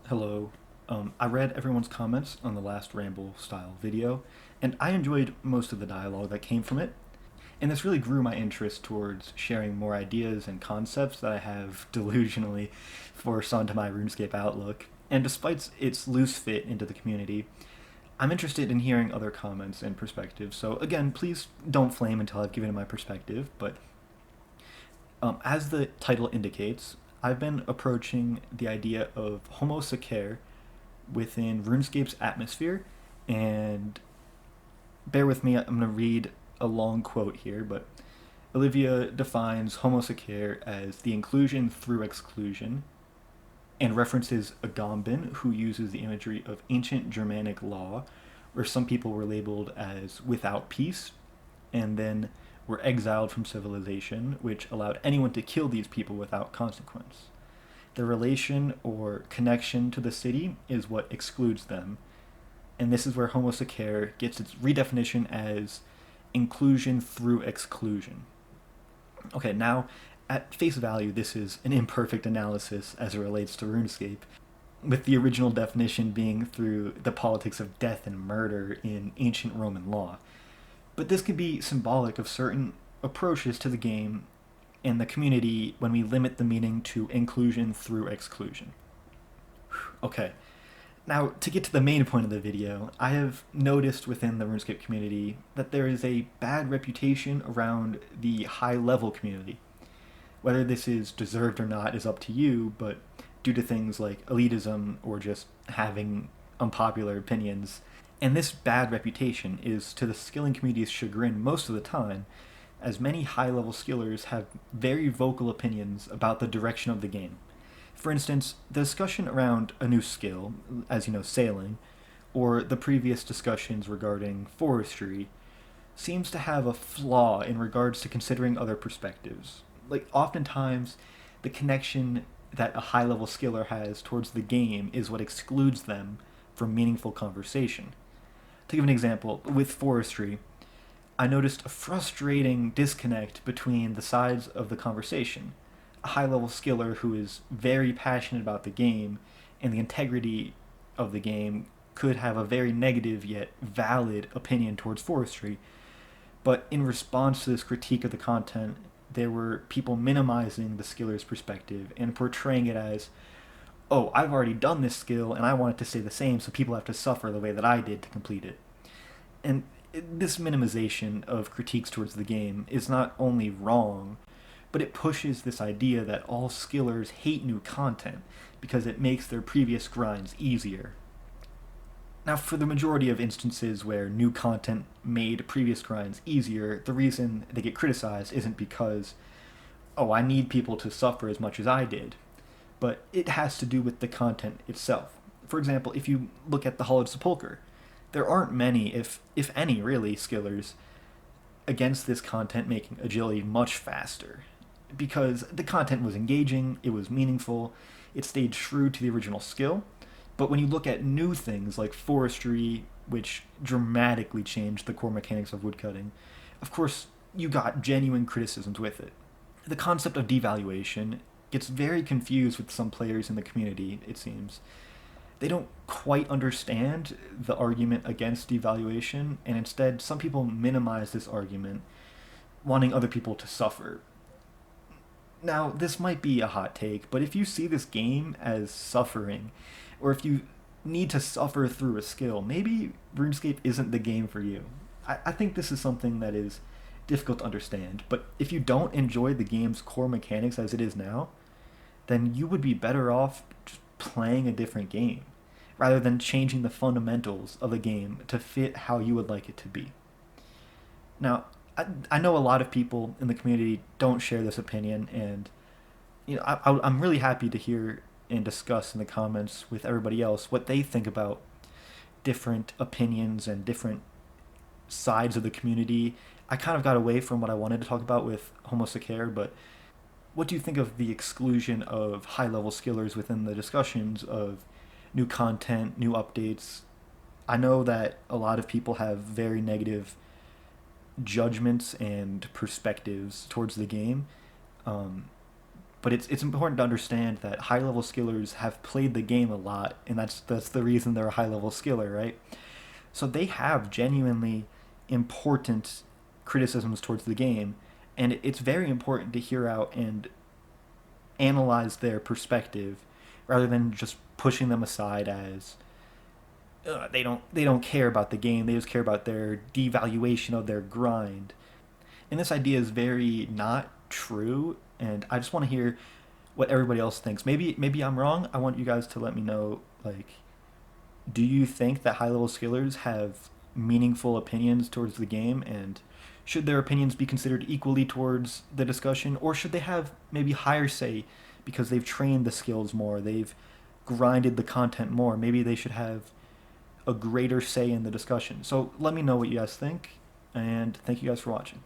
Hello. I read everyone's comments on the last Ramble style video, and I enjoyed most of the dialogue that came from it. And this really grew my interest towards sharing more ideas and concepts that I have delusionally forced onto my RuneScape outlook. And despite its loose fit into the community, I'm interested in hearing other comments and perspectives. So, again, please don't flame until I've given my perspective, but as the title indicates, I've been approaching the idea of Homo Sacer within RuneScape's atmosphere, and bear with me, I'm going to read a long quote here, but Olivia defines Homo Sacer as the inclusion through exclusion and references Agamben, who uses the imagery of ancient Germanic law, where some people were labeled as without peace, and then were exiled from civilization, which allowed anyone to kill these people without consequence. Their relation or connection to the city is what excludes them, and this is where Homo Sacer gets its redefinition as inclusion through exclusion. Okay, now, at face value, this is an imperfect analysis as it relates to RuneScape, with the original definition being through the politics of death and murder in ancient Roman law. But this can be symbolic of certain approaches to the game and the community when we limit the meaning to inclusion through exclusion. Okay, now to get to the main point of the video, I have noticed within the RuneScape community that there is a bad reputation around the high level community. Whether this is deserved or not is up to you, but due to things like elitism or just having unpopular opinions, and this bad reputation is to the skilling community's chagrin most of the time, as many high level skillers have very vocal opinions about the direction of the game. For instance, the discussion around a new skill, as you know, sailing, or the previous discussions regarding forestry, seems to have a flaw in regards to considering other perspectives. Like, oftentimes, the connection that a high level skiller has towards the game is what excludes them from meaningful conversation. To give an example, with forestry, I noticed a frustrating disconnect between the sides of the conversation. A high level skiller who is very passionate about the game and the integrity of the game could have a very negative yet valid opinion towards forestry, but in response to this critique of the content, there were people minimizing the skiller's perspective and portraying it as, oh, I've already done this skill and I want it to stay the same, so people have to suffer the way that I did to complete it. And this minimization of critiques towards the game is not only wrong, but it pushes this idea that all skillers hate new content because it makes their previous grinds easier. Now, for the majority of instances where new content made previous grinds easier, the reason they get criticized isn't because, oh, I need people to suffer as much as I did, but it has to do with the content itself. For example, if you look at the Hollowed Sepulchre, there aren't many, if any, really, skillers against this content making agility much faster. Because the content was engaging, it was meaningful, it stayed true to the original skill. But when you look at new things like forestry, which dramatically changed the core mechanics of woodcutting, of course, you got genuine criticisms with it. The concept of devaluation gets very confused with some players in the community, it seems. They don't quite understand the argument against devaluation, and instead, some people minimize this argument, wanting other people to suffer. Now, this might be a hot take, but if you see this game as suffering, or if you need to suffer through a skill, maybe RuneScape isn't the game for you. I think this is something that is difficult to understand, but if you don't enjoy the game's core mechanics as it is now, then you would be better off just playing a different game, rather than changing the fundamentals of a game to fit how you would like it to be. Now, I know a lot of people in the community don't share this opinion, and I'm really happy to hear and discuss in the comments with everybody else what they think about different opinions and different sides of the community. I kind of got away from what I wanted to talk about with Homo Sacer, but what do you think of the exclusion of high level skillers within the discussions of new content, new updates? I know that a lot of people have very negative judgments and perspectives towards the game, But it's important to understand that high level skillers have played the game a lot, and that's the reason they're a high level skiller, right? So they have genuinely important criticisms towards the game, and it's very important to hear out and analyze their perspective rather than just pushing them aside as they don't care about the game. They just care about their devaluation of their grind. And this idea is very not true. And I just want to hear what everybody else thinks. Maybe I'm wrong. I want you guys to let me know. Like, do you think that high level skillers have meaningful opinions towards the game, and should their opinions be considered equally towards the discussion, or should they have maybe higher say because they've trained the skills more, they've grinded the content more? Maybe they should have a greater say in the discussion. So let me know what you guys think, and thank you guys for watching.